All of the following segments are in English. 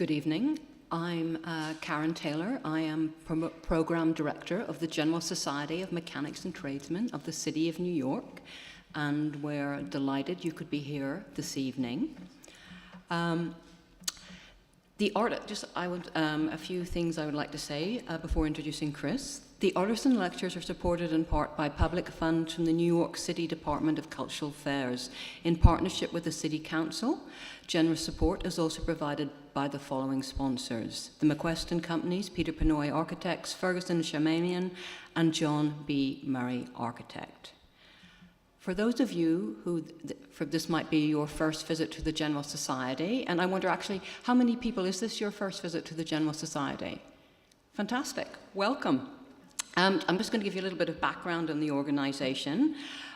Good evening. I'm Karen Taylor. I am Program Director of the General Society of Mechanics and Tradesmen of the City of New York, and we're delighted you could be here this evening. A few things I would like to say before introducing Chris. The Artisan Lectures are supported in part by public funds from the New York City Department of Cultural Affairs in partnership with the City Council. Generous support is also provided by the following sponsors: the McQuestion Companies, Peter Pinoy Architects, Ferguson Shamanian, and John B. Murray Architect. For those of you who, this might be your first visit to the General Society, and I wonder actually, how many people, is this your first visit to the General Society? Fantastic, welcome. I'm just going to give you a little bit of background on the organization.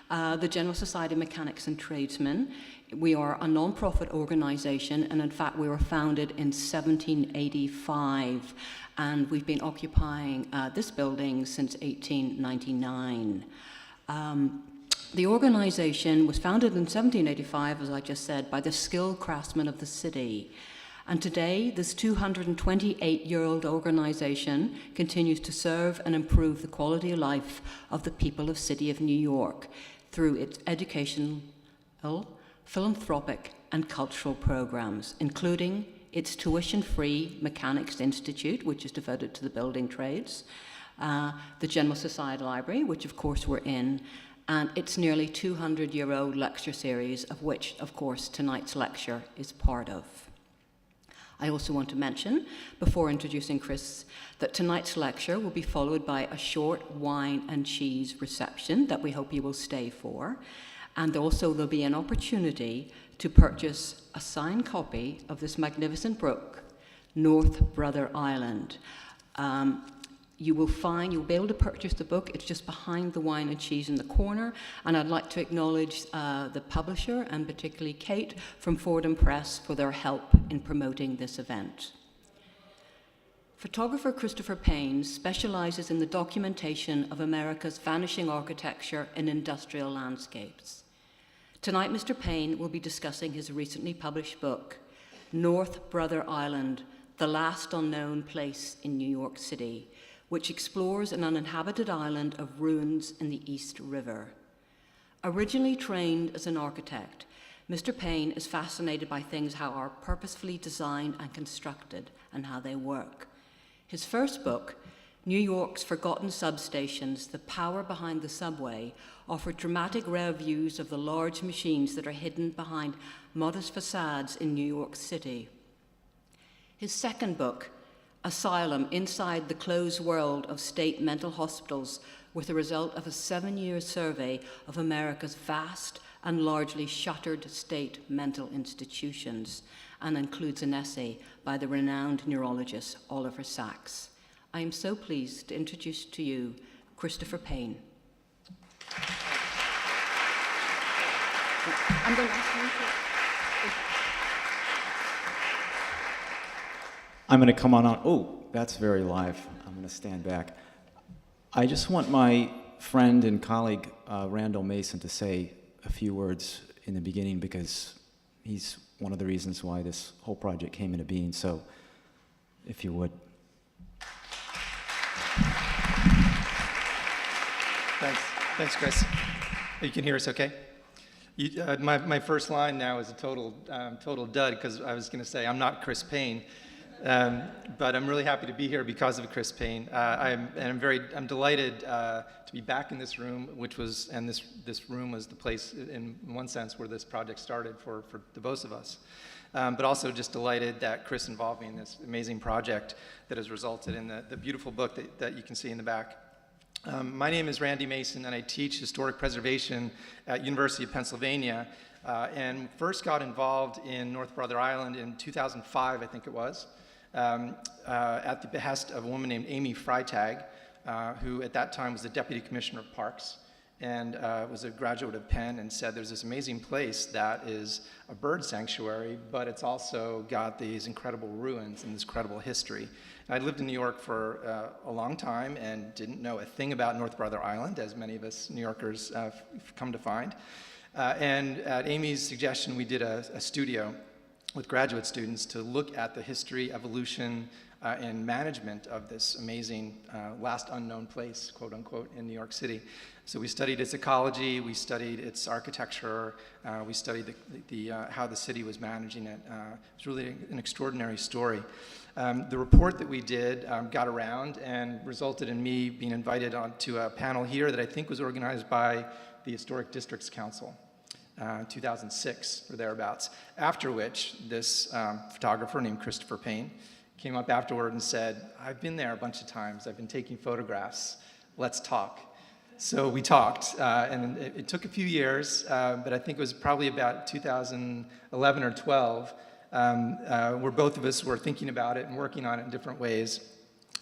The General Society of Mechanics and Tradesmen, we are a non-profit organization, and in fact we were founded in 1785, and we've been occupying this building since 1899. The organization was founded in 1785, as I just said, by the skilled craftsmen of the city. And today, this 228-year-old organization continues to serve and improve the quality of life of the people of the City of New York through its educational, philanthropic, and cultural programs, including its tuition-free Mechanics Institute, which is devoted to the building trades, the General Society Library, which of course we're in, and its nearly 200-year-old lecture series, of which, of course, tonight's lecture is part of. I also want to mention, before introducing Chris, that tonight's lecture will be followed by a short wine and cheese reception that we hope you will stay for. And also there'll be an opportunity to purchase a signed copy of this magnificent book, North Brother Island. You'll be able to purchase the book. It's just behind the wine and cheese in the corner. And I'd like to acknowledge the publisher, and particularly Kate from Fordham Press, for their help in promoting this event. Photographer Christopher Payne specializes in the documentation of America's vanishing architecture in industrial landscapes. Tonight, Mr. Payne will be discussing his recently published book, North Brother Island, The Last Unknown Place in New York City, which explores an uninhabited island of ruins in the East River. Originally trained as an architect, Mr. Payne is fascinated by things how are purposefully designed and constructed and how they work. His first book, New York's Forgotten Substations, The Power Behind the Subway, offered dramatic rare views of the large machines that are hidden behind modest facades in New York City. His second book, Asylum, Inside the Closed World of State Mental Hospitals, was the result of a 7-year survey of America's vast and largely shuttered state mental institutions, and includes an essay by the renowned neurologist Oliver Sacks. I am so pleased to introduce to you Christopher Payne. I'm going to ask you I'm going to come on. Oh, that's very live. I'm going to stand back. I just want my friend and colleague, Randall Mason, to say a few words in the beginning, because he's one of the reasons why this whole project came into being. So, if you would. Thanks, Chris. You can hear us okay? My first line now is a total dud, because I was going to say I'm not Chris Payne. But I'm really happy to be here because of Chris Payne. I'm delighted to be back in this room, this room was the place, in one sense, where this project started for the both of us. But also just delighted that Chris involved me in this amazing project that has resulted in the beautiful book that you can see in the back. My name is Randy Mason, and I teach historic preservation at University of Pennsylvania. And first got involved in North Brother Island in 2005, I think it was. At the behest of a woman named Amy Freitag, who at that time was the Deputy Commissioner of Parks, and was a graduate of Penn, and said there's this amazing place that is a bird sanctuary, but it's also got these incredible ruins and this incredible history. And I lived in New York for a long time and didn't know a thing about North Brother Island, as many of us New Yorkers have come to find. And at Amy's suggestion, we did a studio with graduate students to look at the history, evolution, and management of this amazing last unknown place, quote unquote, in New York City. So we studied its ecology, we studied its architecture, we studied how the city was managing it. It's really an extraordinary story. The report that we did got around and resulted in me being invited onto a panel here that I think was organized by the Historic Districts Council, 2006 or thereabouts. After which, this photographer named Christopher Payne came up afterward and said, "I've been there a bunch of times, I've been taking photographs, let's talk." So we talked, and it took a few years, but I think it was probably about 2011 or 12, where both of us were thinking about it and working on it in different ways,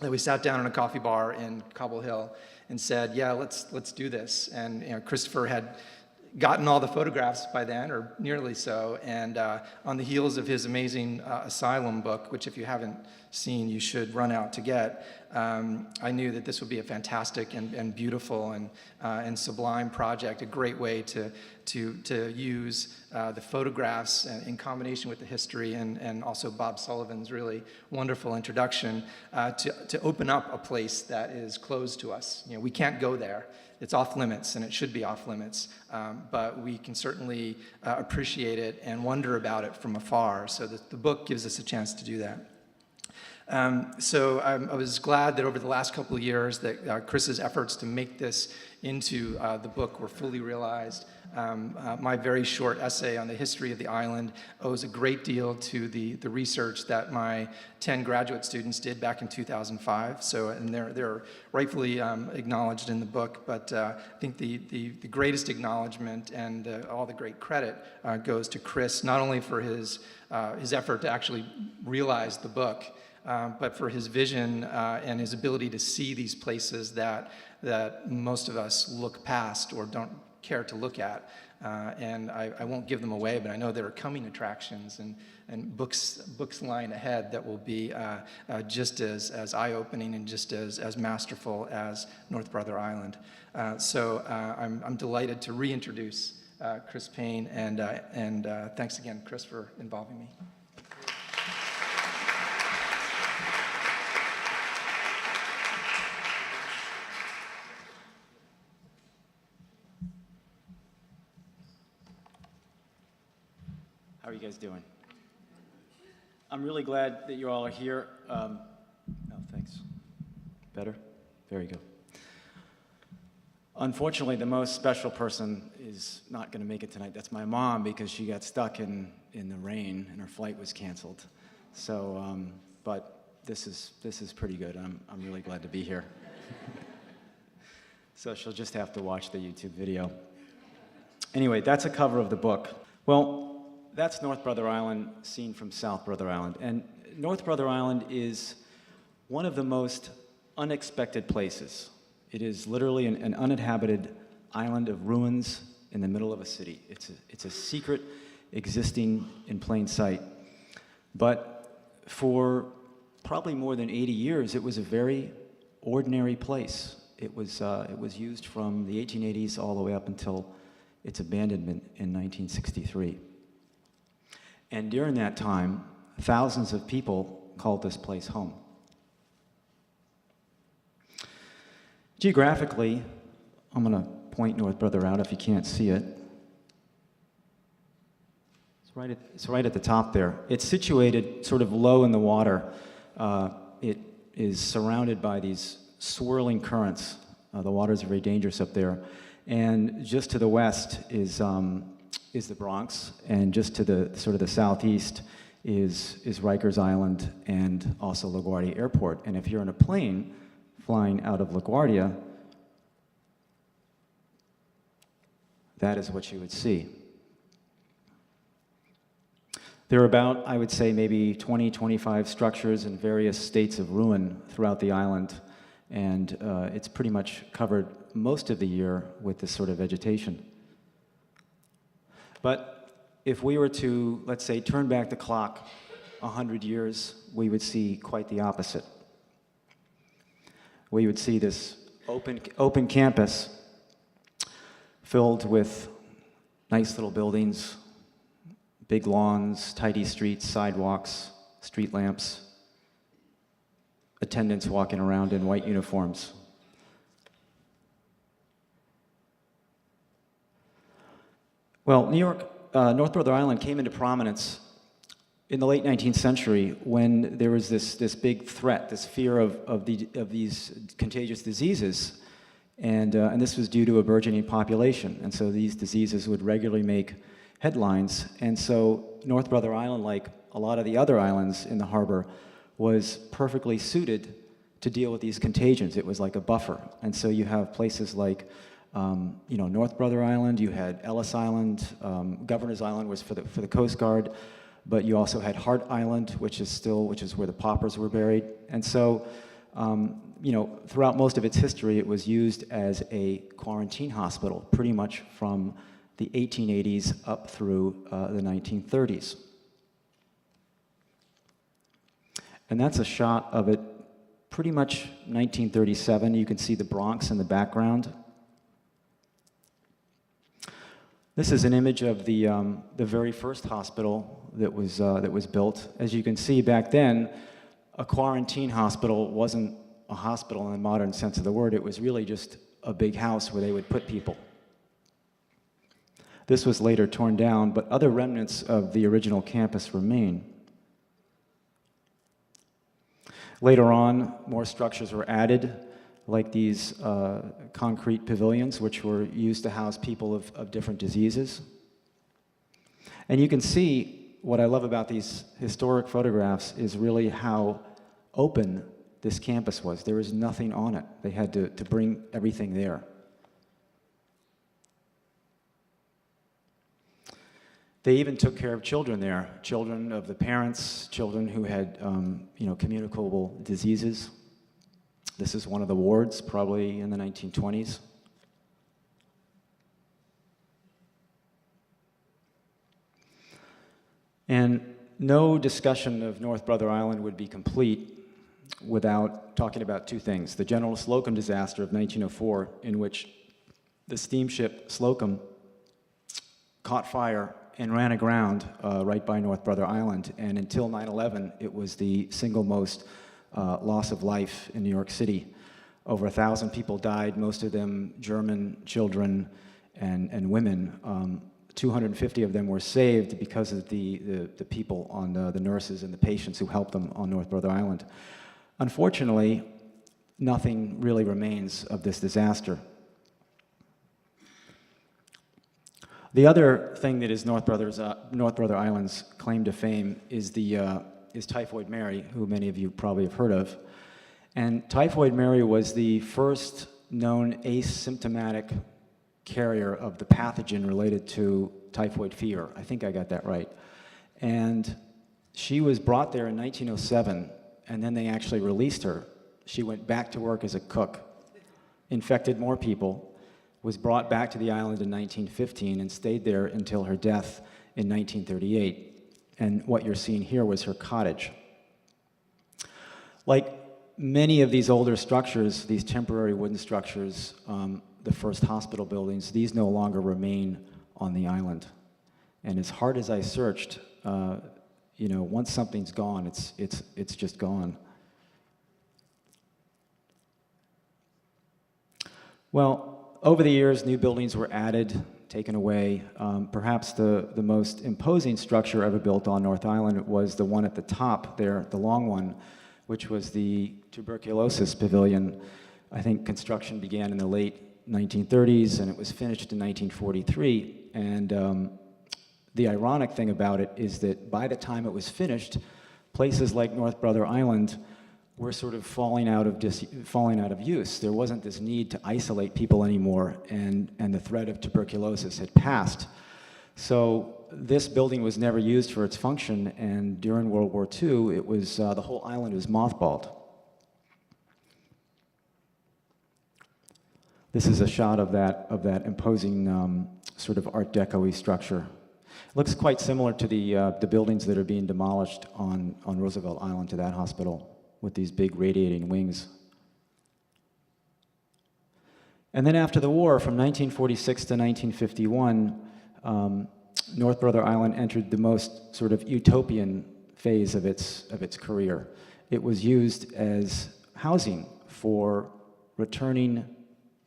that we sat down in a coffee bar in Cobble Hill and said, yeah, let's do this. And Christopher had gotten all the photographs by then, or nearly so, and on the heels of his amazing Asylum book, which if you haven't seen, you should run out to get, I knew that this would be a fantastic and beautiful and sublime project, a great way to use the photographs in combination with the history and also Bob Sullivan's really wonderful introduction to open up a place that is closed to us. We can't go there. It's off limits, and it should be off limits, but we can certainly appreciate it and wonder about it from afar, so that the book gives us a chance to do that. So I was glad that over the last couple of years that Chris's efforts to make this into the book were fully realized. My very short essay on the history of the island owes a great deal to the research that my 10 graduate students did back in 2005. So, and they're rightfully acknowledged in the book, but I think the greatest acknowledgement and all the great credit goes to Chris, not only for his effort to actually realize the book, but for his vision and his ability to see these places that most of us look past or don't care to look at. And I won't give them away, but I know there are coming attractions and books lying ahead that will be just as eye-opening and just as masterful as North Brother Island. So I'm delighted to reintroduce Chris Payne, and thanks again, Chris, for involving me. How are you guys doing? I'm really glad that you all are here. Oh, thanks. Better? There you go. Unfortunately, the most special person is not going to make it tonight. That's my mom, because she got stuck in the rain and her flight was canceled. So, but this is pretty good. I'm really glad to be here. So she'll just have to watch the YouTube video. Anyway, that's a cover of the book. Well, that's North Brother Island seen from South Brother Island. And North Brother Island is one of the most unexpected places. It is literally an uninhabited island of ruins in the middle of a city. It's a secret existing in plain sight. But for probably more than 80 years, it was a very ordinary place. It was used from the 1880s all the way up until its abandonment in 1963. And during that time, thousands of people called this place home. Geographically, I'm going to point North Brother out if you can't see it. It's right at the top there. It's situated sort of low in the water. It is surrounded by these swirling currents. The waters are very dangerous up there. And just to the west is the Bronx, and just to the sort of the southeast is Rikers Island and also LaGuardia Airport. And if you're in a plane flying out of LaGuardia, that is what you would see. There are about, I would say, maybe 20, 25 structures in various states of ruin throughout the island, and it's pretty much covered most of the year with this sort of vegetation. But if we were to, let's say, turn back the clock 100 years, we would see quite the opposite. We would see this open campus filled with nice little buildings, big lawns, tidy streets, sidewalks, street lamps, attendants walking around in white uniforms. Well, North Brother Island came into prominence in the late 19th century when there was this big threat, this fear of these contagious diseases, and this was due to a burgeoning population, and so these diseases would regularly make headlines, and so North Brother Island, like a lot of the other islands in the harbor, was perfectly suited to deal with these contagions. It was like a buffer, and so you have places like North Brother Island, you had Ellis Island, Governor's Island was for the Coast Guard, but you also had Hart Island, which is where the paupers were buried. And so, throughout most of its history, it was used as a quarantine hospital, pretty much from the 1880s up through the 1930s. And that's a shot of it pretty much 1937. You can see the Bronx in the background. This is an image of the very first hospital that was built. As you can see, back then, a quarantine hospital wasn't a hospital in the modern sense of the word. It was really just a big house where they would put people. This was later torn down, but other remnants of the original campus remain. Later on, more structures were added, like these concrete pavilions, which were used to house people of different diseases. And you can see what I love about these historic photographs is really how open this campus was. There was nothing on it. They had to bring everything there. They even took care of children there, children of the parents, children who had communicable diseases. This is one of the wards, probably in the 1920s. And no discussion of North Brother Island would be complete without talking about two things. The General Slocum disaster of 1904, in which the steamship Slocum caught fire and ran aground right by North Brother Island. And until 9/11, it was the single most loss of life in New York City. Over 1,000 people died, most of them German children and women. 250 of them were saved because of the people on the nurses and the patients who helped them on North Brother Island. Unfortunately, nothing really remains of this disaster. The other thing that is North Brother Island's claim to fame is Typhoid Mary, who many of you probably have heard of. And Typhoid Mary was the first known asymptomatic carrier of the pathogen related to typhoid fever. I think I got that right. And she was brought there in 1907, and then they actually released her. She went back to work as a cook, infected more people, was brought back to the island in 1915 and stayed there until her death in 1938. And what you're seeing here was her cottage. Like many of these older structures, these temporary wooden structures, the first hospital buildings, these no longer remain on the island. And as hard as I searched, once something's gone, it's just gone. Well, over the years, new buildings were added, taken away. Perhaps the most imposing structure ever built on North Island was the one at the top there, the long one, which was the tuberculosis pavilion. I think construction began in the late 1930s, and it was finished in 1943. And the ironic thing about it is that by the time it was finished, places like North Brother Island were sort of falling out of use. There wasn't this need to isolate people anymore, and the threat of tuberculosis had passed. So this building was never used for its function, and during World War II, it was the whole island was mothballed. This is a shot of that imposing sort of Art Deco-y structure. It looks quite similar to the buildings that are being demolished on Roosevelt Island to that hospital, with these big radiating wings. And then after the war, from 1946 to 1951, North Brother Island entered the most sort of utopian phase of its career. It was used as housing for returning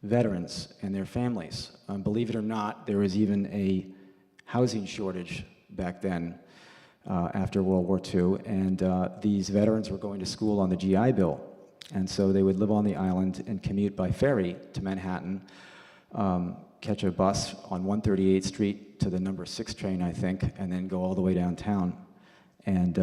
veterans and their families. Believe it or not, there was even a housing shortage back then after World War II, and these veterans were going to school on the GI Bill, and so they would live on the island and commute by ferry to Manhattan, catch a bus on 138th Street to the number 6 train, I think, and then go all the way downtown. And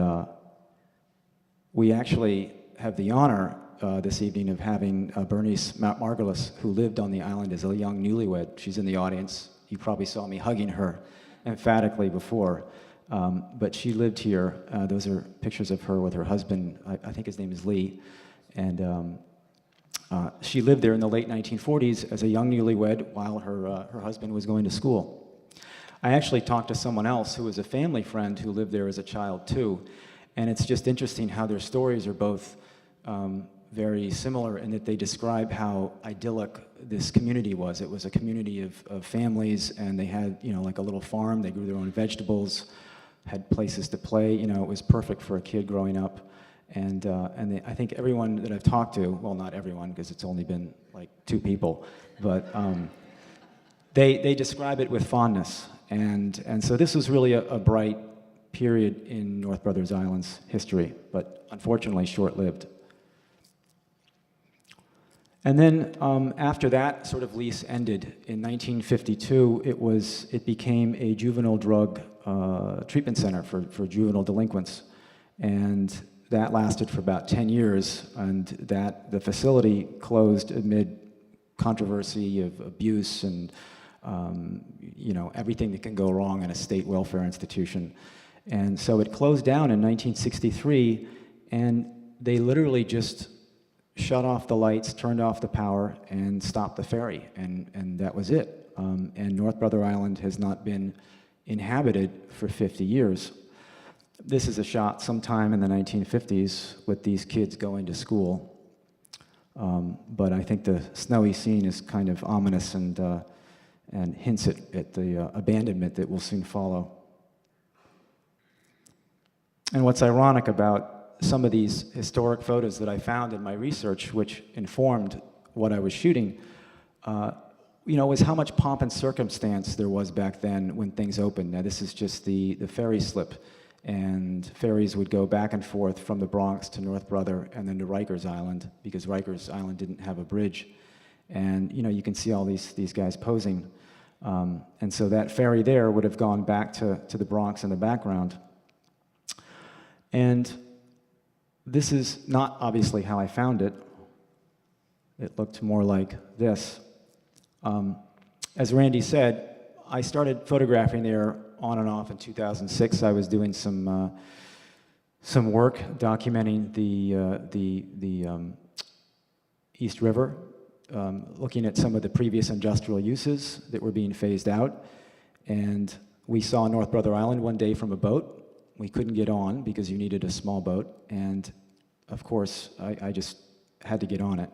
we actually have the honor this evening of having Bernice Margulis, who lived on the island as a young newlywed. She's in the audience. You probably saw me hugging her emphatically before. But she lived here. Those are pictures of her with her husband. I think his name is Lee. And she lived there in the late 1940s as a young newlywed while her husband was going to school. I actually talked to someone else who was a family friend who lived there as a child too. And it's just interesting how their stories are both very similar in that they describe how idyllic this community was. It was a community of families, and they had, like a little farm. They grew their own vegetables, had places to play. It was perfect for a kid growing up. And I think everyone that I've talked to, well, not everyone, because it's only been like 2 people, but they describe it with fondness. And so this was really a bright period in North Brothers Island's history, but unfortunately short-lived. And then after that sort of lease ended in 1952, it became a juvenile drug treatment center for juvenile delinquents, and that lasted for about 10 years. And the facility closed amid controversy of abuse and everything that can go wrong in a state welfare institution. And so it closed down in 1963, and they literally just shut off the lights, turned off the power, and stopped the ferry, and that was it. And North Brother Island has not been inhabited for 50 years. This is a shot sometime in the 1950s with these kids going to school. But I think the snowy scene is kind of ominous and hints at the abandonment that will soon follow. And what's ironic about some of these historic photos that I found in my research, which informed what I was shooting, was how much pomp and circumstance there was back then when things opened. Now, this is just the ferry slip, and ferries would go back and forth from the Bronx to North Brother and then to Rikers Island, because Rikers Island didn't have a bridge. And you can see all these guys posing. And so that ferry there would have gone back to the Bronx in the background. And this is not obviously how I found it. It looked more like this. As Randy said, I started photographing there on and off in 2006. I was doing some work documenting the East River, looking at some of the previous industrial uses that were being phased out. And we saw North Brother Island one day from a boat. We couldn't get on because you needed a small boat, and of course, I just had to get on it.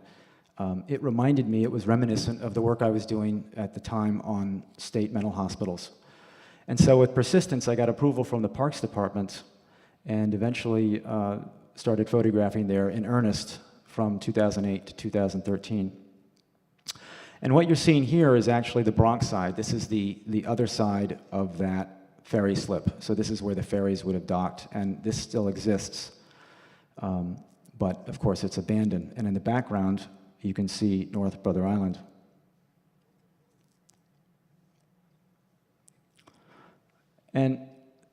It reminded me, it was reminiscent of the work I was doing at the time on state mental hospitals. And so with persistence, I got approval from the Parks Department and eventually started photographing there in earnest from 2008 to 2013. And what you're seeing here is actually the Bronx side. This is the other side of that ferry slip. So this is where the ferries would have docked, and this still exists. But of course it's abandoned. And in the background, you can see North Brother Island. And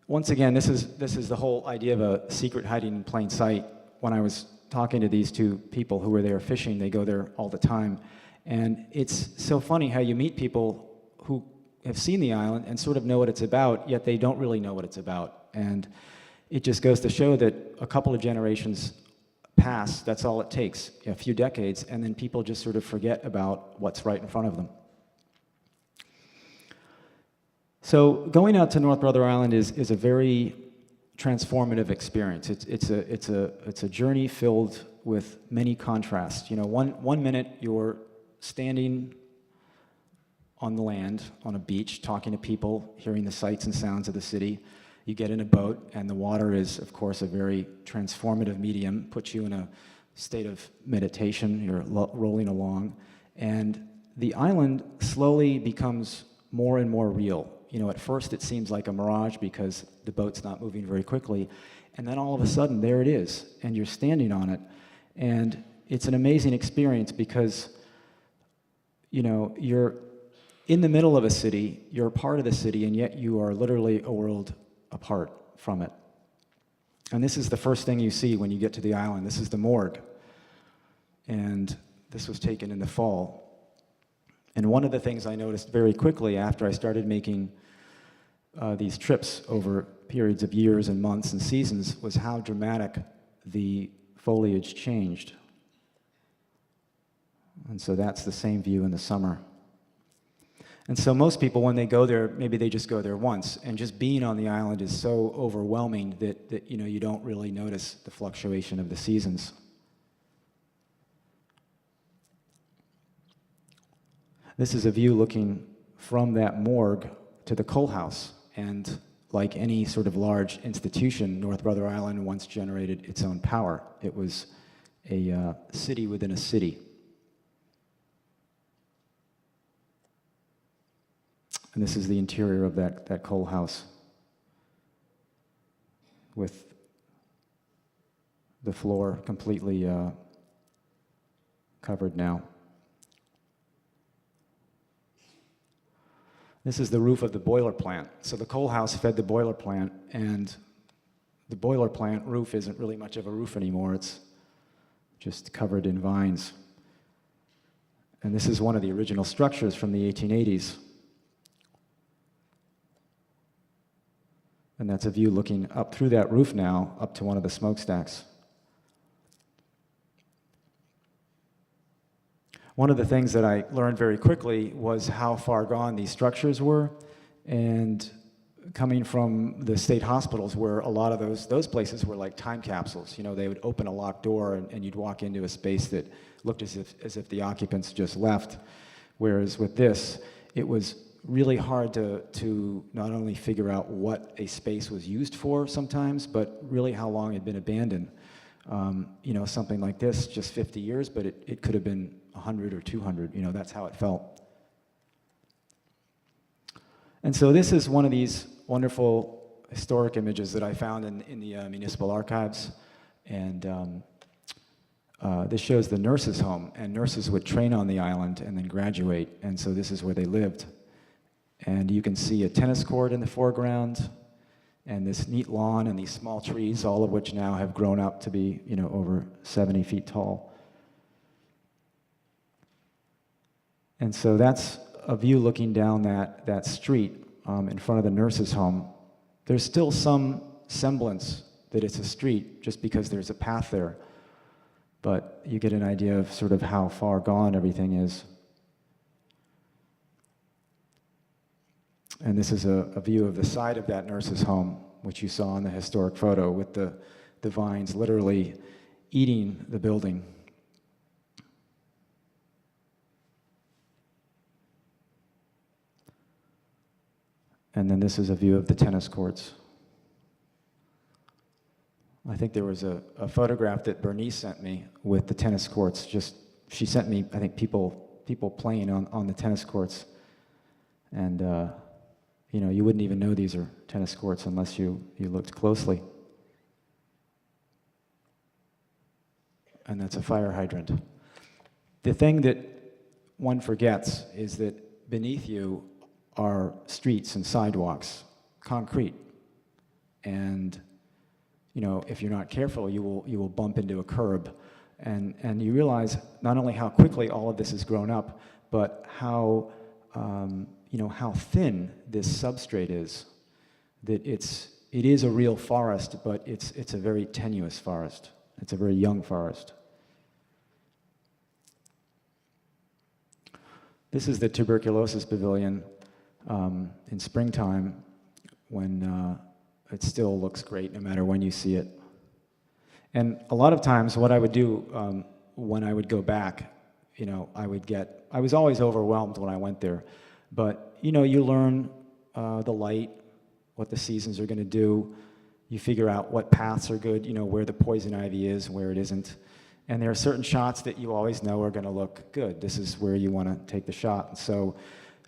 once again, this is the whole idea of a secret hiding in plain sight. When I was talking to these 2 people who were there fishing, they go there all the time. And it's so funny how you meet people who have seen the island and sort of know what it's about, yet they don't really know what it's about. And it just goes to show that a couple of generations pass, that's all it takes, a few decades, and then people just sort of forget about what's right in front of them. So going out to North Brother Island is a very transformative experience. It's a journey filled with many contrasts. One minute you're standing on the land, on a beach, talking to people, hearing the sights and sounds of the city. You get in a boat, and the water is, of course, a very transformative medium, puts you in a state of meditation. You're rolling along, and the island slowly becomes more and more real. You know, at first it seems like a mirage because the boat's not moving very quickly, and then all of a sudden, there it is, and you're standing on it, and it's an amazing experience because, you know, you're in the middle of a city, you're a part of the city, and yet you are literally a world apart from it. And this is the first thing you see when you get to the island. This is the morgue. And this was taken in the fall. And one of the things I noticed very quickly after I started making these trips over periods of years and months and seasons was how dramatic the foliage changed. And so that's the same view in the summer. And so most people, when they go there, maybe they just go there once, and just being on the island is so overwhelming that you know, you don't really notice the fluctuation of the seasons. This is a view looking from that morgue to the coal house, and like any sort of large institution, North Brother Island once generated its own power. It was a city within a city. And this is the interior of that coal house with the floor completely covered now. This is the roof of the boiler plant. So the coal house fed the boiler plant, and the boiler plant roof isn't really much of a roof anymore. It's just covered in vines. And this is one of the original structures from the 1880s. And that's a view looking up through that roof now, up to one of the smokestacks. One of the things that I learned very quickly was how far gone these structures were, and coming from the state hospitals where a lot of those places were like time capsules. You know, they would open a locked door and you'd walk into a space that looked as if the occupants just left. Whereas with this, it was really hard to not only figure out what a space was used for sometimes, but really how long it had been abandoned. You know, something like this, just 50 years, but it could have been 100 or 200, you know, that's how it felt. And so this is one of these wonderful historic images that I found in the municipal archives, and this shows the nurses' home, and nurses would train on the island and then graduate, and so this is where they lived. And you can see a tennis court in the foreground, and this neat lawn and these small trees, all of which now have grown up to be, you know, over 70 feet tall. And so that's a view looking down that street in front of the nurse's home. There's still some semblance that it's a street just because there's a path there, but you get an idea of sort of how far gone everything is. And this is a view of the side of that nurse's home, which you saw in the historic photo, with the vines literally eating the building. And then this is a view of the tennis courts. I think there was a photograph that Bernice sent me with the tennis courts. She sent me, I think, people playing on the tennis courts. And you know, you wouldn't even know these are tennis courts unless you looked closely. And that's a fire hydrant. The thing that one forgets is that beneath you are streets and sidewalks, concrete. And you know, if you're not careful, you will bump into a curb. And you realize not only how quickly all of this has grown up, but how you know, how thin this substrate is. That it is a real forest, but it's a very tenuous forest. It's a very young forest. This is the tuberculosis pavilion in springtime, when it still looks great no matter when you see it. And a lot of times what I would do when I would go back, you know, I was always overwhelmed when I went there, But, you know, you learn the light, what the seasons are going to do. You figure out what paths are good, you know, where the poison ivy is, where it isn't. And there are certain shots that you always know are going to look good. This is where you want to take the shot. And so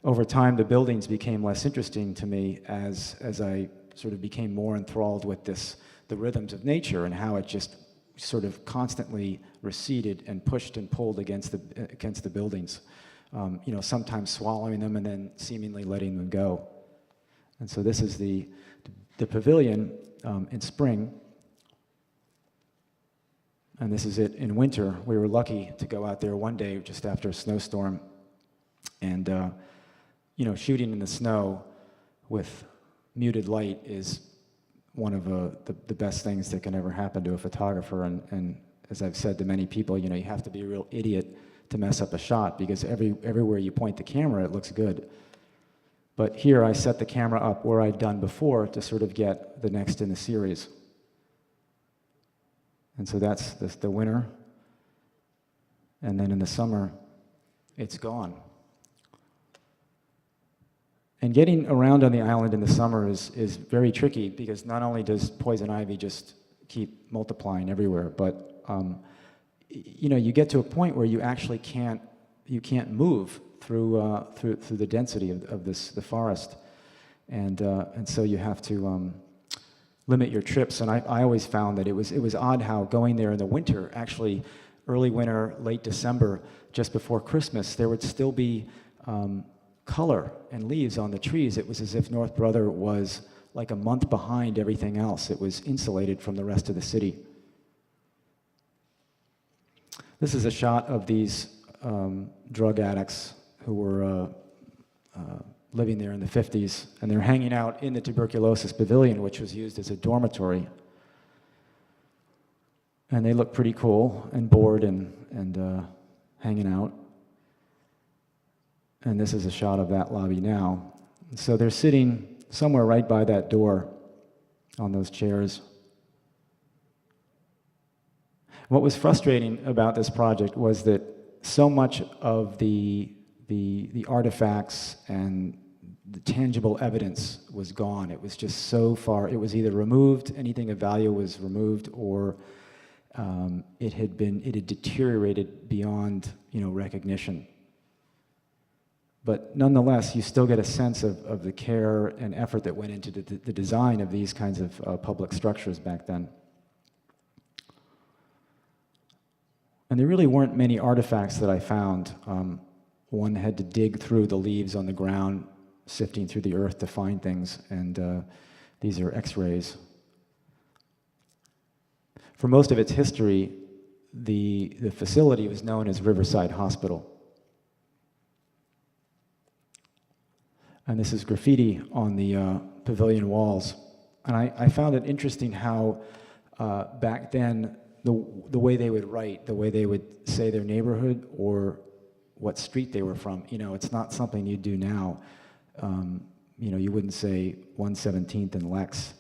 over time, the buildings became less interesting to me as I sort of became more enthralled with the rhythms of nature and how it just sort of constantly receded and pushed and pulled against the buildings. You know, sometimes swallowing them and then seemingly letting them go. And so this is the pavilion in spring. And this is it in winter. We were lucky to go out there one day just after a snowstorm. And, you know, shooting in the snow with muted light is one of the best things that can ever happen to a photographer. And as I've said to many people, you know, you have to be a real idiot to mess up a shot because everywhere you point the camera, it looks good. But here I set the camera up where I'd done before to sort of get the next in the series. And so that's the winter. And then in the summer, it's gone. And getting around on the island in the summer is very tricky because not only does poison ivy just keep multiplying everywhere, but you know, you get to a point where you actually can't move through the density of the forest, and so you have to limit your trips. And I always found that it was odd how going there in the winter, actually early winter, late December, just before Christmas, there would still be color and leaves on the trees. It was as if North Brother was like a month behind everything else. It was insulated from the rest of the city. This is a shot of these drug addicts who were living there in the 50s, and they're hanging out in the tuberculosis pavilion, which was used as a dormitory. And they look pretty cool and bored and hanging out. And this is a shot of that lobby now. So they're sitting somewhere right by that door on those chairs. What was frustrating about this project was that so much of the artifacts and the tangible evidence was gone. It was just so far, it was either removed, anything of value was removed, or it had deteriorated beyond, you know, recognition. But nonetheless, you still get a sense of the care and effort that went into the design of these kinds of public structures back then. And there really weren't many artifacts that I found. One had to dig through the leaves on the ground, sifting through the earth to find things, and these are X-rays. For most of its history, the facility was known as Riverside Hospital. And this is graffiti on the pavilion walls. And I found it interesting how back then, the way they would write, the way they would say their neighborhood or what street they were from, you know, it's not something you do now. You know, you wouldn't say 117th and Lex,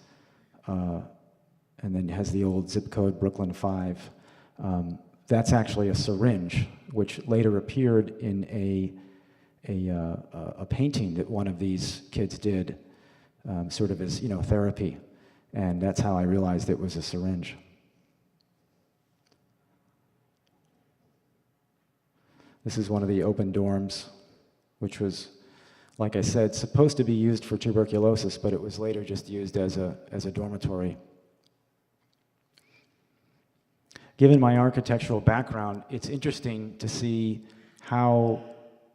and then it has the old zip code Brooklyn 5. That's actually a syringe, which later appeared in a painting that one of these kids did, sort of as, you know, therapy. And that's how I realized it was a syringe. This is one of the open dorms, which was, like I said, supposed to be used for tuberculosis, but it was later just used as a dormitory. Given my architectural background, it's interesting to see how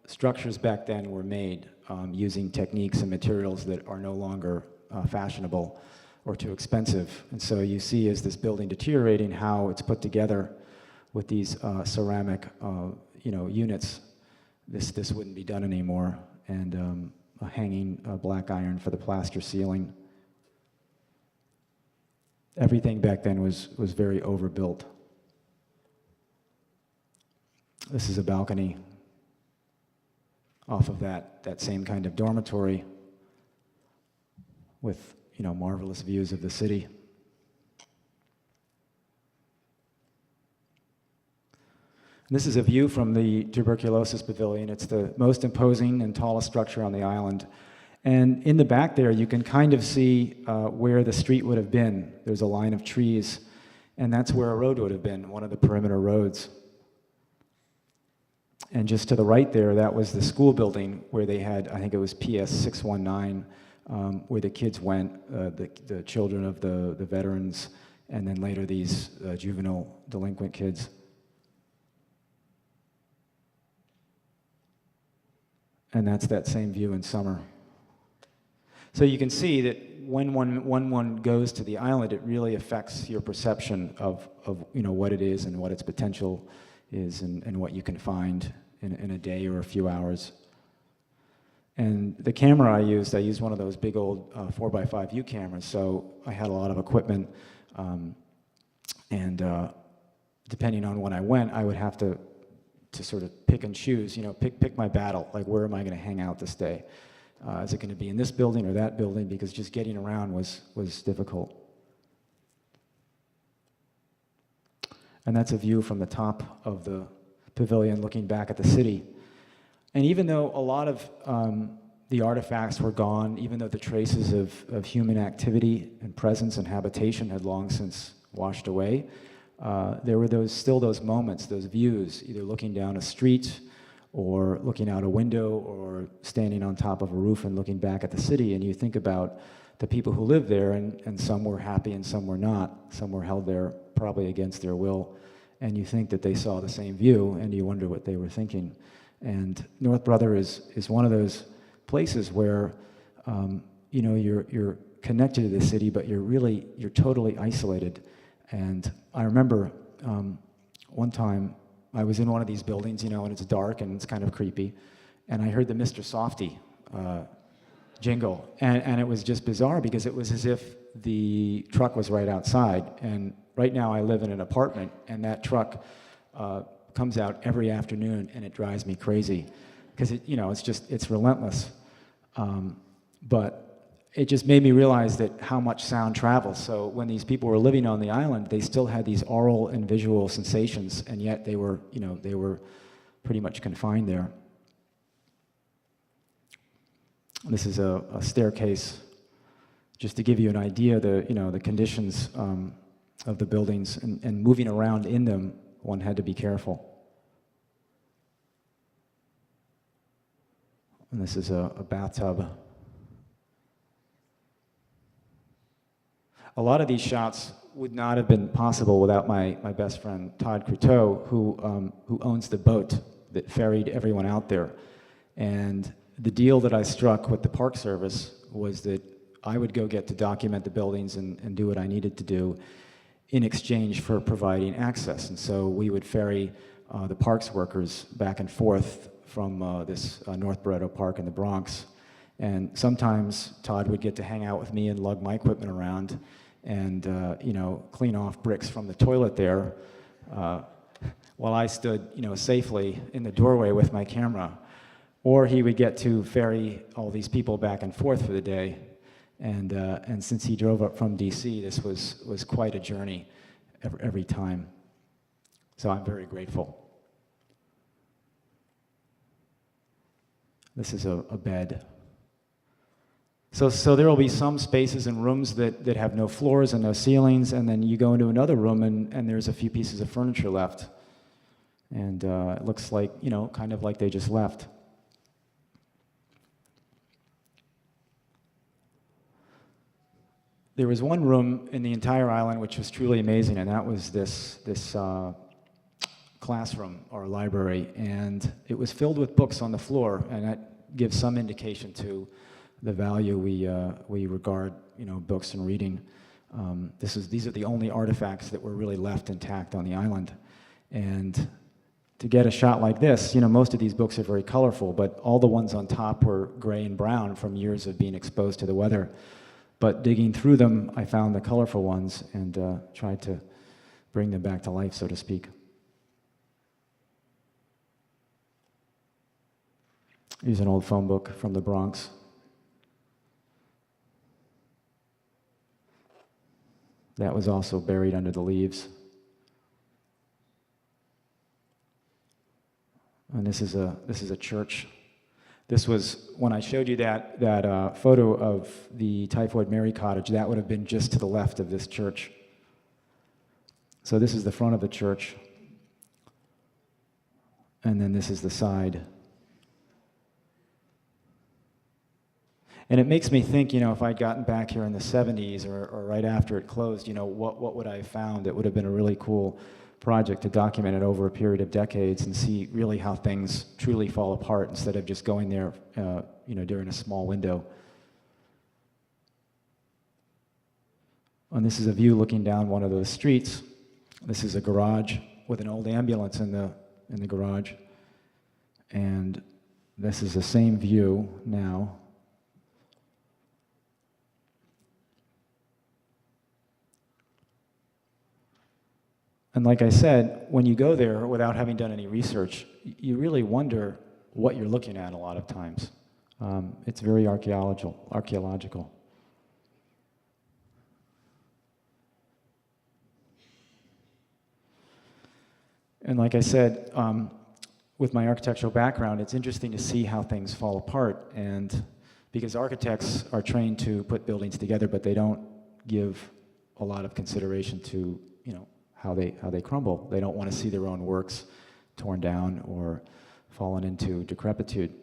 structures back then were made using techniques and materials that are no longer fashionable or too expensive. And so you see as this building deteriorating how it's put together with these ceramic you know, units. This wouldn't be done anymore, and a hanging black iron for the plaster ceiling. Everything back then was very overbuilt. This is a balcony off of that same kind of dormitory with, you know, marvelous views of the city. This is a view from the tuberculosis pavilion. It's the most imposing and tallest structure on the island. And in the back there, you can kind of see where the street would have been. There's a line of trees, and that's where a road would have been, one of the perimeter roads. And just to the right there, that was the school building where they had, I think it was PS 619, where the kids went, the children of the veterans, and then later these juvenile delinquent kids. And that's that same view in summer. So you can see that when one goes to the island, it really affects your perception of what it is and what its potential is and what you can find in a day or a few hours. And the camera I used one of those big old 4x5 view cameras, so I had a lot of equipment, and depending on when I went, I would have to sort of pick and choose, pick my battle, like where am I going to hang out this day? Is it going to be in this building or that building? Because just getting around was difficult. And that's a view from the top of the pavilion looking back at the city. And even though a lot of the artifacts were gone, even though the traces of human activity and presence and habitation had long since washed away, there were still those moments, those views, either looking down a street or looking out a window or standing on top of a roof and looking back at the city, and you think about the people who lived there, and some were happy and some were not. Some were held there probably against their will, and you think that they saw the same view, and you wonder what they were thinking. And North Brother is one of those places where you're connected to the city, but you're totally isolated. And I remember one time I was in one of these buildings, and it's dark and it's kind of creepy, and I heard the Mr. Softy jingle, and it was just bizarre because it was as if the truck was right outside. And right now I live in an apartment, and that truck comes out every afternoon, and it drives me crazy because it's relentless. But it just made me realize that how much sound travels. So when these people were living on the island, they still had these oral and visual sensations, and yet they were pretty much confined there. This is a staircase, just to give you an idea, the conditions of the buildings, and moving around in them, one had to be careful. And this is a bathtub. A lot of these shots would not have been possible without my best friend, Todd Croteau, who owns the boat that ferried everyone out there. And the deal that I struck with the Park Service was that I would go get to document the buildings and do what I needed to do in exchange for providing access. And so we would ferry the parks workers back and forth from this North Barretto Park in the Bronx. And sometimes Todd would get to hang out with me and lug my equipment around and clean off bricks from the toilet there while I stood safely in the doorway with my camera. Or he would get to ferry all these people back and forth for the day. And since he drove up from DC, this was quite a journey every time. So I'm very grateful. This is a bed. So there will be some spaces and rooms that have no floors and no ceilings, and then you go into another room and there's a few pieces of furniture left. And it looks like, kind of like they just left. There was one room in the entire island which was truly amazing, and that was this classroom or library, and it was filled with books on the floor, and that gives some indication to the value we regard books and reading. These are the only artifacts that were really left intact on the island, and to get a shot like this, most of these books are very colorful, but all the ones on top were gray and brown from years of being exposed to the weather. But digging through them, I found the colorful ones and tried to bring them back to life, so to speak. Here's an old phone book from the Bronx. That was also buried under the leaves. And this is a church. This was, when I showed you that photo of the Typhoid Mary cottage, that would have been just to the left of this church. So this is the front of the church. And then this is the side. And it makes me think, if I'd gotten back here in the 70s or right after it closed, what would I have found? It would have been a really cool project to document it over a period of decades and see really how things truly fall apart instead of just going there, during a small window. And this is a view looking down one of those streets. This is a garage with an old ambulance in the garage. And this is the same view now. And like I said, when you go there without having done any research, you really wonder what you're looking at a lot of times. It's very archaeological. And like I said, with my architectural background, it's interesting to see how things fall apart. And because architects are trained to put buildings together, but they don't give a lot of consideration to, how they crumble. They don't want to see their own works torn down or fallen into decrepitude.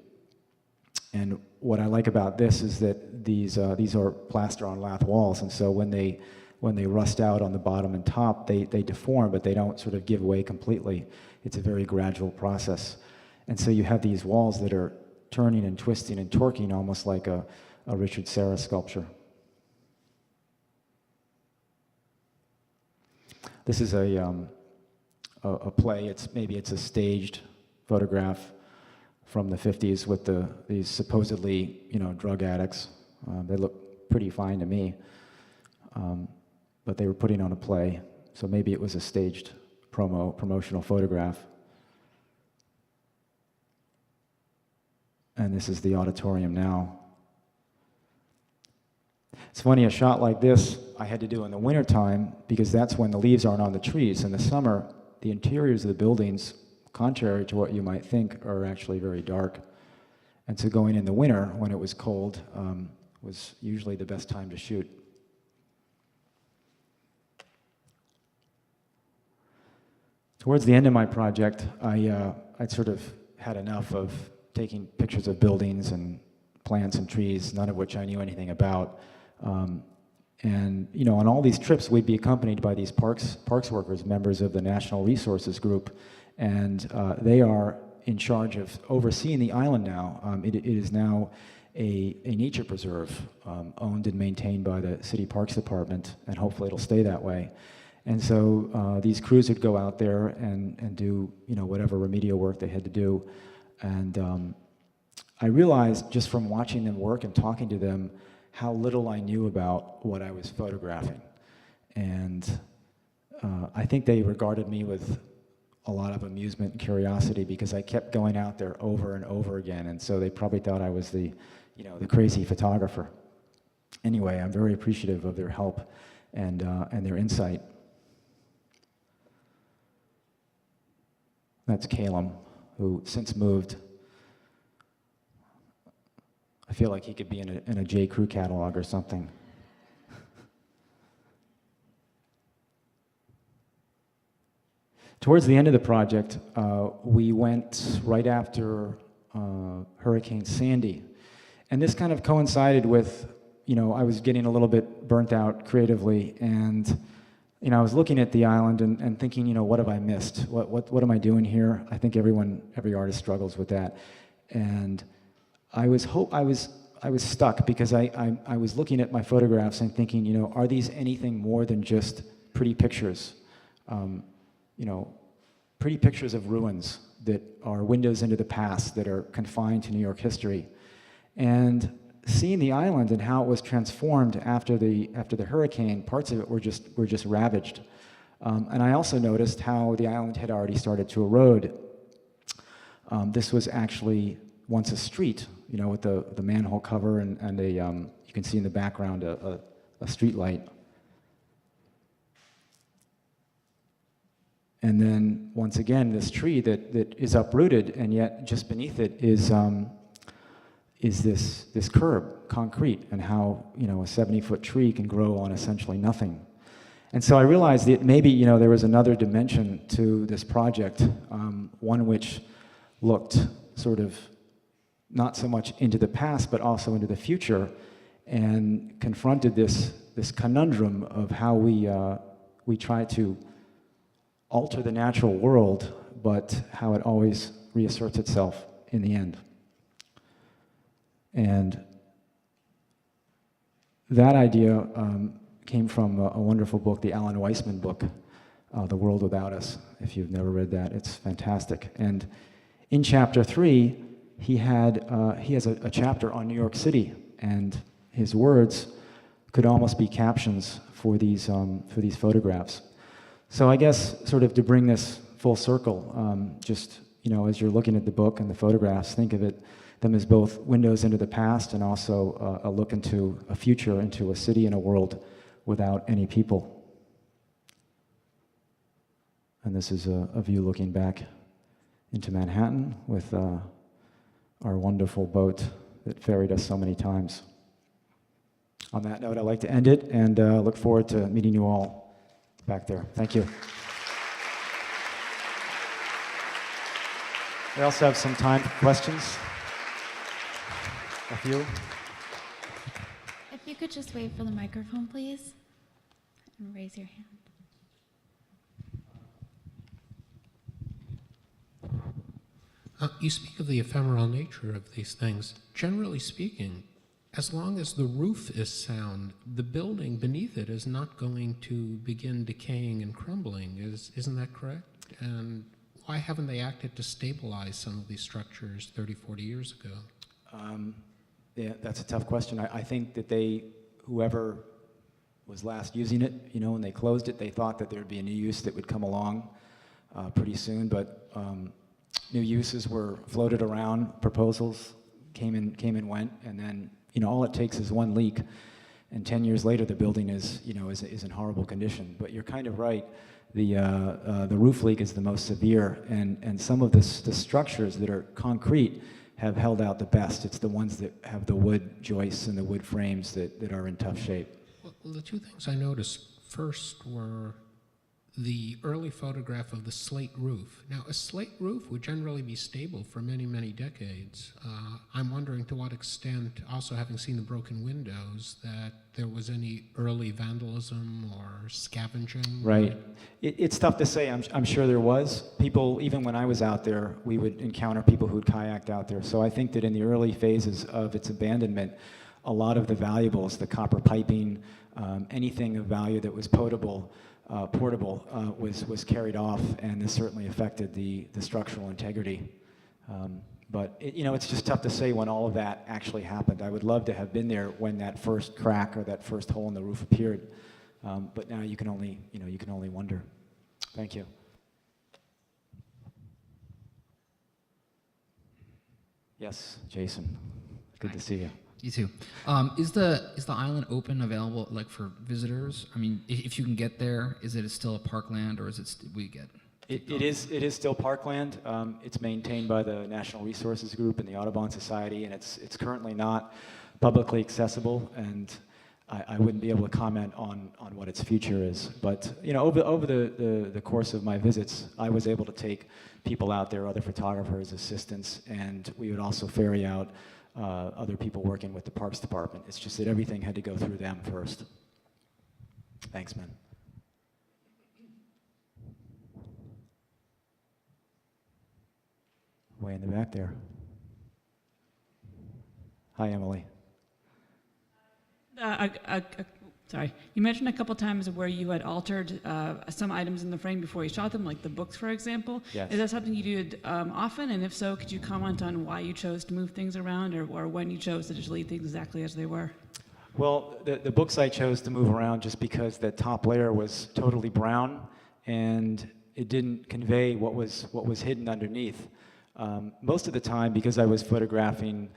And what I like about this is that these are plaster on lath walls, and so when they rust out on the bottom and top, they deform, but they don't sort of give way completely. It's a very gradual process. And so you have these walls that are turning and twisting and torquing almost like a Richard Serra sculpture. This is a play. Maybe it's a staged photograph from the 50s with these supposedly, drug addicts. They look pretty fine to me, but they were putting on a play, so maybe it was a staged promotional photograph. And this is the auditorium now. It's funny, a shot like this I had to do in the wintertime because that's when the leaves aren't on the trees. In the summer, the interiors of the buildings, contrary to what you might think, are actually very dark. And so going in the winter, when it was cold, was usually the best time to shoot. Towards the end of my project, I'd sort of had enough of taking pictures of buildings and plants and trees, none of which I knew anything about. And on all these trips, we'd be accompanied by these parks workers, members of the National Resources Group, and they are in charge of overseeing the island now. It is now a nature preserve owned and maintained by the City Parks Department, and hopefully it'll stay that way. And so these crews would go out there and do whatever remedial work they had to do. And I realized just from watching them work and talking to them how little I knew about what I was photographing. And I think they regarded me with a lot of amusement and curiosity because I kept going out there over and over again, and so they probably thought I was the crazy photographer. Anyway, I'm very appreciative of their help and their insight. That's Calum, who since moved. I feel like he could be in a J. Crew catalog or something. Towards the end of the project, we went right after Hurricane Sandy. And this kind of coincided with, I was getting a little bit burnt out creatively, and I was looking at the island and thinking, what have I missed? What am I doing here? I think every artist struggles with that. And I was stuck because I was looking at my photographs and thinking, are these anything more than just pretty pictures? Pretty pictures of ruins that are windows into the past that are confined to New York history. And seeing the island and how it was transformed after the hurricane, parts of it were just ravaged. And I also noticed how the island had already started to erode. This was actually once a street, with the manhole cover and a you can see in the background a street light. And then, once again, this tree that is uprooted, and yet just beneath it is this curb, concrete, and how, a 70-foot tree can grow on essentially nothing. And so I realized that maybe, there was another dimension to this project, one which looked sort of not so much into the past, but also into the future, and confronted this conundrum of how we try to alter the natural world, but how it always reasserts itself in the end. And that idea came from a wonderful book, the Alan Weissman book, The World Without Us. If you've never read that, it's fantastic. And in chapter 3, he has a chapter on New York City, and his words could almost be captions for these photographs. So I guess, sort of to bring this full circle, just, as you're looking at the book and the photographs, think of them as both windows into the past and also a look into a future, into a city and a world without any people. And this is a view looking back into Manhattan with our wonderful boat that ferried us so many times. On that note, I'd like to end it and look forward to meeting you all back there. Thank you. We also have some time for questions. A few. If you could just wait for the microphone, please, and raise your hand. You speak of the ephemeral nature of these things. Generally speaking, as long as the roof is sound, the building beneath it is not going to begin decaying and crumbling. Isn't that correct? And why haven't they acted to stabilize some of these structures 30, 40 years ago? Yeah, that's a tough question. I think that whoever was last using it, when they closed it, they thought that there'd be a new use that would come along pretty soon, but new uses were floated around, proposals came and went, and then all it takes is one leak, and 10 years later the building is in horrible condition. But you're kind of right. The roof leak is the most severe, and some of the structures that are concrete have held out the best. It's the ones that have the wood joists and the wood frames that are in tough shape. Well, the two things I noticed first were the early photograph of the slate roof. Now, a slate roof would generally be stable for many, many decades. I'm wondering to what extent, also having seen the broken windows, that there was any early vandalism or scavenging? Right. It's tough to say. I'm sure there was. People, even when I was out there, we would encounter people who'd kayaked out there. So I think that in the early phases of its abandonment, a lot of the valuables, the copper piping, anything of value that was portable, was carried off, and this certainly affected the structural integrity. But it's just tough to say when all of that actually happened. I would love to have been there when that first crack or that first hole in the roof appeared, but now you can only wonder. Thank you. Yes, Jason. Good to see you. You too. Is the island open, available, like for visitors? I mean, if you can get there, is it still a parkland, or is it we get? It is still parkland. It's maintained by the National Resources Group and the Audubon Society, and it's currently not publicly accessible. And I wouldn't be able to comment on what its future is. But over the course of my visits, I was able to take people out there, other photographers, assistants, and we would also ferry out other people working with the Parks Department. It's just that everything had to go through them first. Thanks, man. Way in the back there. Hi, Emily. Sorry, you mentioned a couple times where you had altered some items in the frame before you shot them, like the books, for example. Yes. Is that something you did often? And if so, could you comment on why you chose to move things around, or when you chose to just leave things exactly as they were? Well, the books I chose to move around just because the top layer was totally brown, and it didn't convey what was hidden underneath. Most of the time, because I was photographing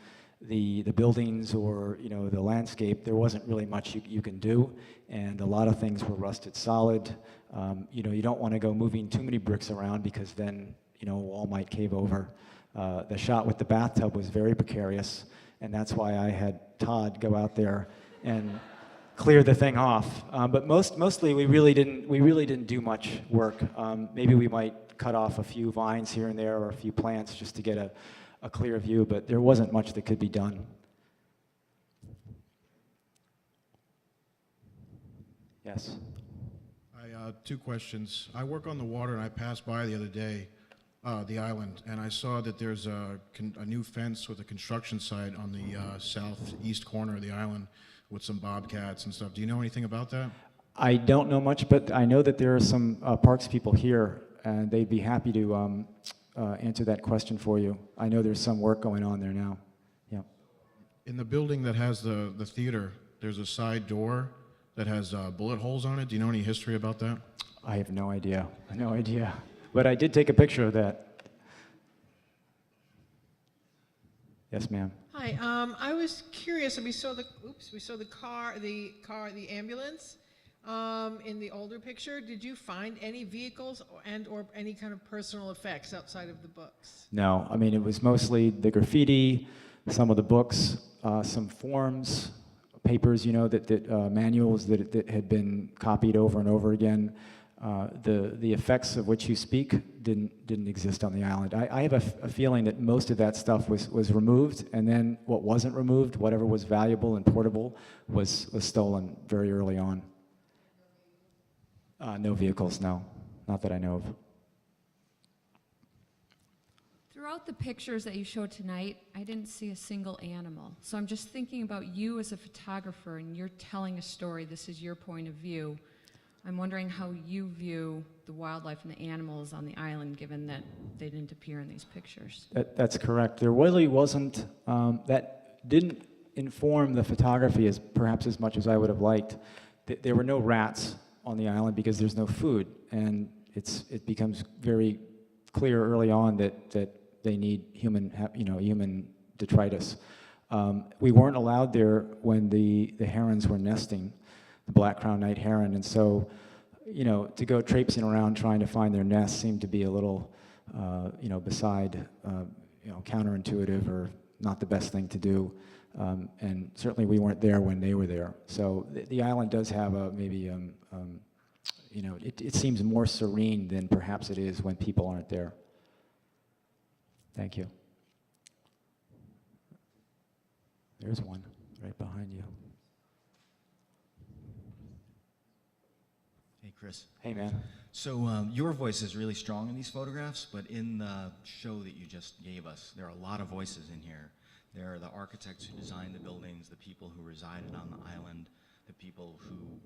the buildings or, you know, the landscape, there wasn't really much you can do, and a lot of things were rusted solid. You know, you don't want to go moving too many bricks around because then, you know, a wall might cave over. The shot with the bathtub was very precarious, and that's why I had Todd go out there and clear the thing off. But mostly we really didn't do much work. Maybe we might cut off a few vines here and there or a few plants just to get a clear view, but there wasn't much that could be done. Yes. Two questions. I work on the water, and I passed by the other day the island, and I saw that there's a new fence with a construction site on the southeast corner of the island with some bobcats and stuff. Do you know anything about that? I don't know much, but I know that there are some parks people here, and they'd be happy to answer that question for you. I know there's some work going on there now. Yeah. In the building that has the theater, there's a side door that has bullet holes on it. Do you know any history about that? I have no idea. No idea. But I did take a picture of that. Yes, ma'am. Hi. I was curious. We saw the ambulance in the older picture. Did you find any vehicles or any kind of personal effects outside of the books? No, I mean, it was mostly the graffiti, some of the books, some forms, papers, you know, manuals that had been copied over and over again. The effects of which you speak didn't exist on the island. I have a feeling that most of that stuff was removed, and then what wasn't removed, whatever was valuable and portable, was stolen very early on. No vehicles, no. Not that I know of. Throughout the pictures that you showed tonight, I didn't see a single animal. So I'm just thinking about you as a photographer, and you're telling a story. This is your point of view. I'm wondering how you view the wildlife and the animals on the island, given that they didn't appear in these pictures. That's correct. There really wasn't, that didn't inform the photography perhaps as much as I would have liked. There were no rats on the island because there's no food, and it becomes very clear early on that they need human detritus. We weren't allowed there when the herons were nesting, the black-crowned night heron, and so, you know, to go traipsing around trying to find their nests seemed to be a little, counterintuitive or not the best thing to do. And certainly we weren't there when they were there. So the island does have it seems more serene than perhaps it is when people aren't there. Thank you. There's one right behind you. Hey, Chris. Hey, man. So your voice is really strong in these photographs, but in the show that you just gave us, there are a lot of voices in here. There are the architects who designed the buildings, the people who resided on the island, the people who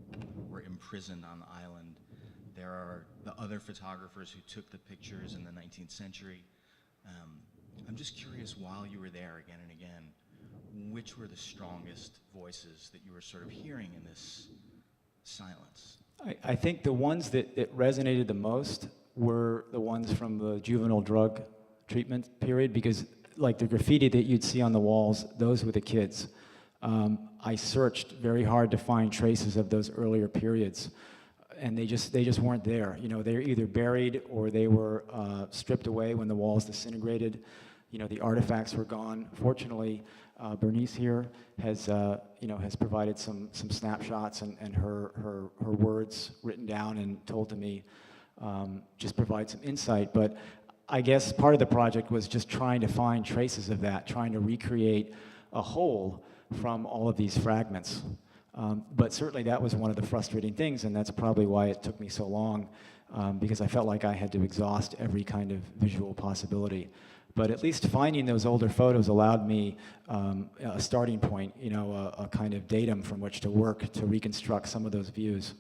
were imprisoned on the island. There are the other photographers who took the pictures in the 19th century. I'm just curious, while you were there again and again, which were the strongest voices that you were sort of hearing in this silence? I think the ones that resonated the most were the ones from the juvenile drug treatment period, because like the graffiti that you'd see on the walls, those were the kids. I searched very hard to find traces of those earlier periods, and they just weren't there. You know, they were either buried or they were stripped away when the walls disintegrated. You know, the artifacts were gone. Fortunately, Bernice here has provided some snapshots and her words written down and told to me just provide some insight. But I guess part of the project was just trying to find traces of that, trying to recreate a whole from all of these fragments. But certainly that was one of the frustrating things, and that's probably why it took me so long, because I felt like I had to exhaust every kind of visual possibility. But at least finding those older photos allowed me a starting point, you know, a kind of datum from which to work to reconstruct some of those views.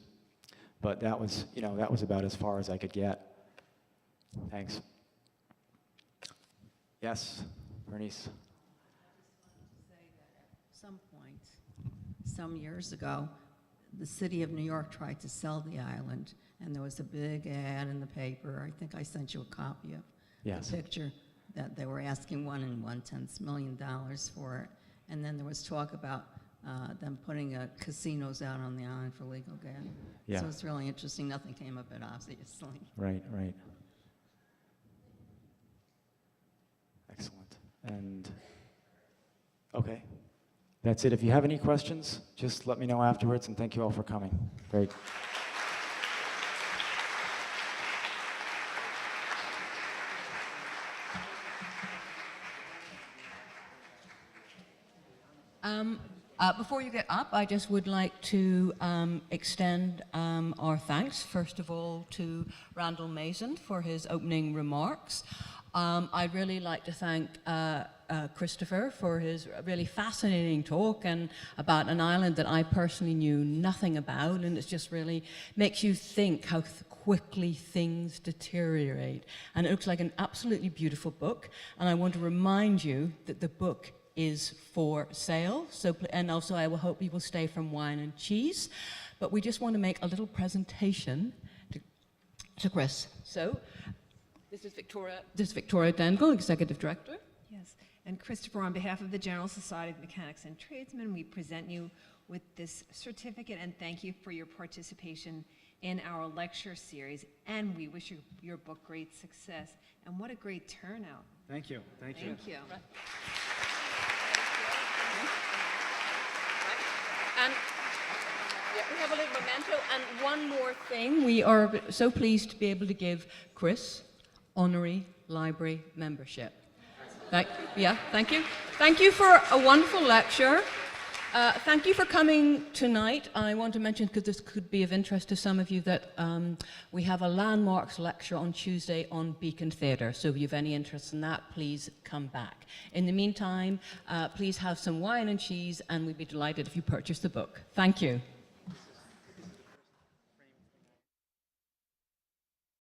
But that was about as far as I could get. Thanks. Yes, Bernice. At some point, some years ago, the city of New York tried to sell the island, and there was a big ad in the paper. I think I sent you a copy of Yes. the picture, that they were asking $1.1 million for it. And then there was talk about them putting casinos out on the island for legal gambling. Yeah. So it's really interesting. Nothing came of it, obviously. Right, right. Excellent. And, okay. That's it. If you have any questions, just let me know afterwards, and thank you all for coming. Great. Before you get up, I just would like to extend our thanks, first of all, to Randall Mason for his opening remarks. I'd really like to thank Christopher for his really fascinating talk and about an island that I personally knew nothing about, and it just really makes you think how quickly things deteriorate. And it looks like an absolutely beautiful book, and I want to remind you that the book is for sale, and also I will hope you will stay from Wine and Cheese, but we just want to make a little presentation to Chris. So, this is Victoria Dengle, Executive Director. Yes, and Christopher, on behalf of the General Society of Mechanics and Tradesmen, we present you with this certificate and thank you for your participation in our lecture series, and we wish your book great success. And what a great turnout. Thank you. Thank you. Thank you. And we have a little memento, and one more thing. We are so pleased to be able to give Chris honorary library membership. Thank you. Thank you for a wonderful lecture. Thank you for coming tonight. I want to mention, because this could be of interest to some of you, that we have a landmarks lecture on Tuesday on Beacon Theatre. So if you have any interest in that, please come back. In the meantime, please have some wine and cheese, and we'd be delighted if you purchase the book. Thank you.